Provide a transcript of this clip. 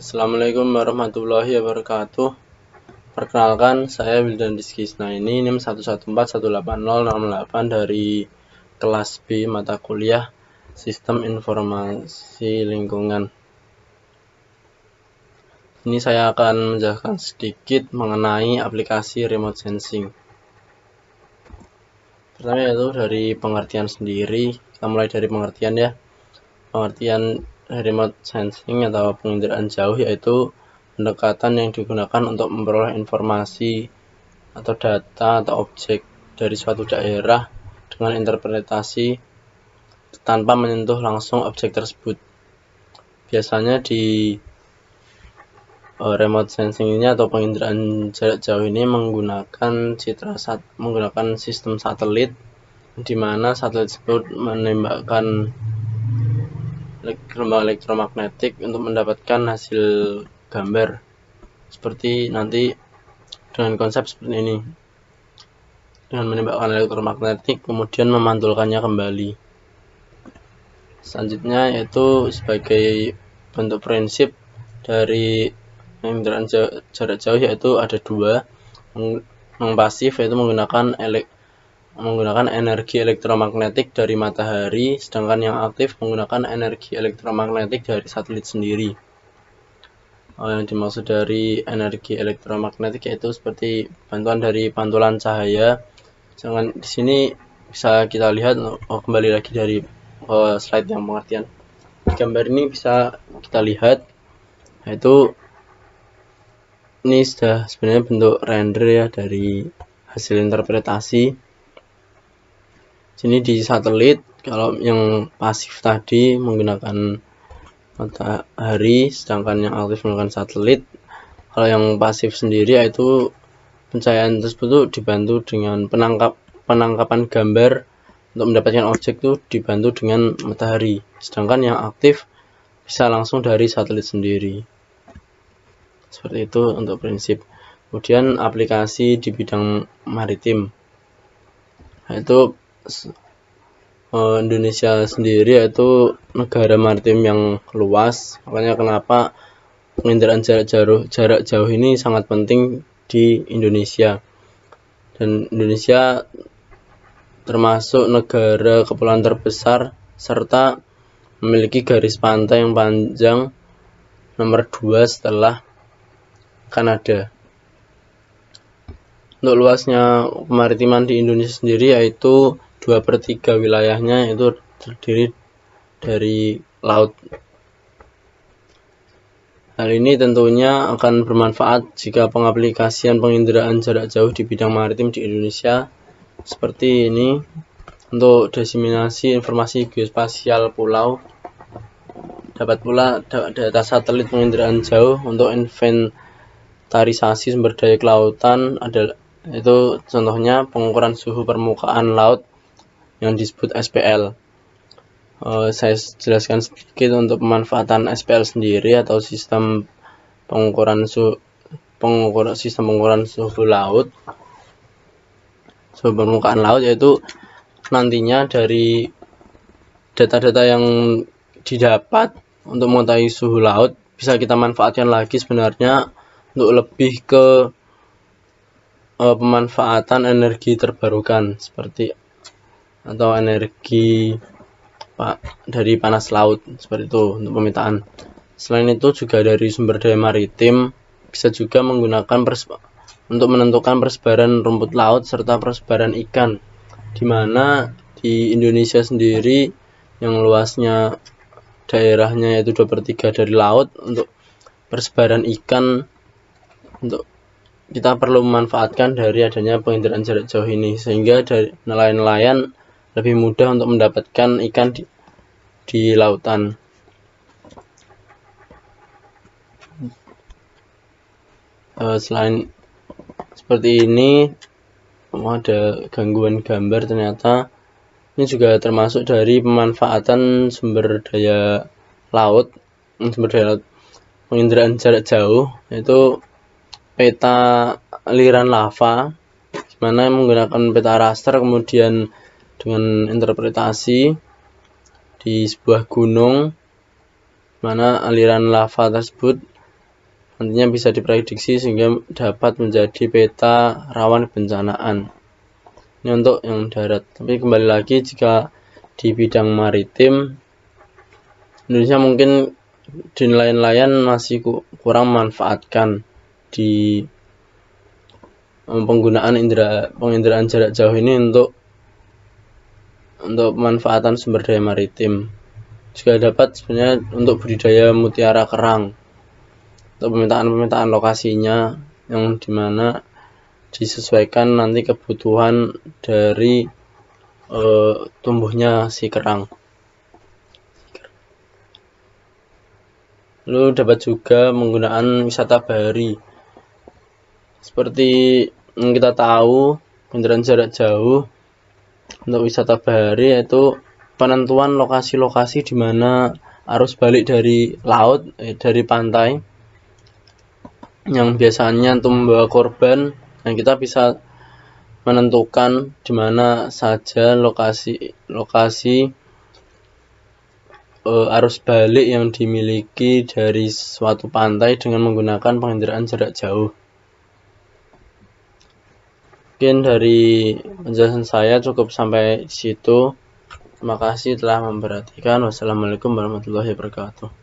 Assalamualaikum warahmatullahi wabarakatuh. Perkenalkan, saya Wildan Rizky Isnaini, NIM 114180068 dari kelas B mata kuliah Sistem Informasi Lingkungan. Ini saya akan menjelaskan sedikit mengenai aplikasi remote sensing. Pertama yaitu dari pengertian sendiri. Kita mulai dari pengertian ya. Pengertian remote sensing atau penginderaan jauh yaitu pendekatan yang digunakan untuk memperoleh informasi atau data atau objek dari suatu daerah dengan interpretasi tanpa menyentuh langsung objek tersebut. Biasanya di remote sensing ini atau penginderaan jarak jauh ini menggunakan sistem satelit, di mana satelit tersebut menembakkan gelombang elektromagnetik untuk mendapatkan hasil gambar seperti nanti dengan konsep seperti ini, dengan menembakkan elektromagnetik kemudian memantulkannya kembali. Selanjutnya yaitu sebagai bentuk prinsip dari penginderaan jarak jauh yaitu ada dua. Yang pasif yaitu menggunakan energi elektromagnetik dari matahari, sedangkan yang aktif menggunakan energi elektromagnetik dari satelit sendiri. Yang dimaksud dari energi elektromagnetik yaitu seperti bantuan dari pantulan cahaya. Jangan di sini bisa kita lihat, kembali lagi dari slide yang pengertian. Di gambar ini bisa kita lihat yaitu ini sudah sebenarnya bentuk render ya dari hasil interpretasi. Sini di satelit, kalau yang pasif tadi menggunakan matahari, sedangkan yang aktif menggunakan satelit. Kalau yang pasif sendiri yaitu pencahayaan tersebut dibantu dengan penangkapan gambar untuk mendapatkan objek itu dibantu dengan matahari, sedangkan yang aktif bisa langsung dari satelit sendiri. Seperti itu untuk prinsip. Kemudian aplikasi di bidang maritim, yaitu Indonesia sendiri yaitu negara maritim yang luas, makanya kenapa penginderaan jarak jauh ini sangat penting di Indonesia. Dan Indonesia termasuk negara kepulauan terbesar serta memiliki garis pantai yang panjang nomor 2 setelah Kanada. Untuk luasnya kemaritiman di Indonesia sendiri yaitu 2/3 wilayahnya itu terdiri dari laut. Hal ini tentunya akan bermanfaat jika pengaplikasian penginderaan jarak jauh di bidang maritim di Indonesia seperti ini. Untuk diseminasi informasi geospasial pulau, dapat pula data satelit penginderaan jauh untuk inventarisasi sumber daya kelautan, itu contohnya pengukuran suhu permukaan laut yang disebut SPL. Saya jelaskan sedikit untuk pemanfaatan SPL sendiri atau sistem pengukuran suhu laut, suhu permukaan laut, yaitu nantinya dari data-data yang didapat untuk mengetahui suhu laut bisa kita manfaatkan lagi sebenarnya untuk lebih ke pemanfaatan energi terbarukan seperti atau energi dari panas laut, seperti itu untuk pemetaan. Selain itu juga dari sumber daya maritim bisa juga menggunakan untuk menentukan persebaran rumput laut serta persebaran ikan, di mana di Indonesia sendiri yang luasnya daerahnya yaitu 2/3 dari laut. Untuk persebaran ikan, untuk kita perlu memanfaatkan dari adanya penginderaan jarak jauh ini, sehingga dari nelayan-nelayan lebih mudah untuk mendapatkan ikan di lautan. Selain seperti ini, ada gangguan gambar ternyata. Ini juga termasuk dari pemanfaatan sumber daya laut penginderaan jarak jauh, yaitu peta aliran lava, dimana menggunakan peta raster kemudian dengan interpretasi di sebuah gunung, mana aliran lava tersebut nantinya bisa diprediksi sehingga dapat menjadi peta rawan kebencanaan. Ini untuk yang darat. Tapi kembali lagi, jika di bidang maritim, Indonesia mungkin di nelayan masih kurang memanfaatkan di penggunaan penginderaan jarak jauh ini untuk pemanfaatan sumber daya maritim. Juga dapat sebenarnya untuk budidaya mutiara kerang, untuk pemetaan lokasinya yang dimana disesuaikan nanti kebutuhan dari tumbuhnya si kerang. Lalu dapat juga penggunaan wisata bahari. Seperti yang kita tahu, penginderaan jarak jauh untuk wisata bahari yaitu penentuan lokasi-lokasi di mana arus balik dari laut, dari pantai yang biasanya untuk membawa korban, dan kita bisa menentukan di mana saja lokasi arus balik yang dimiliki dari suatu pantai dengan menggunakan penginderaan jarak jauh. Mungkin dari penjelasan saya cukup sampai di situ. Terima kasih telah memperhatikan. Wassalamualaikum warahmatullahi wabarakatuh.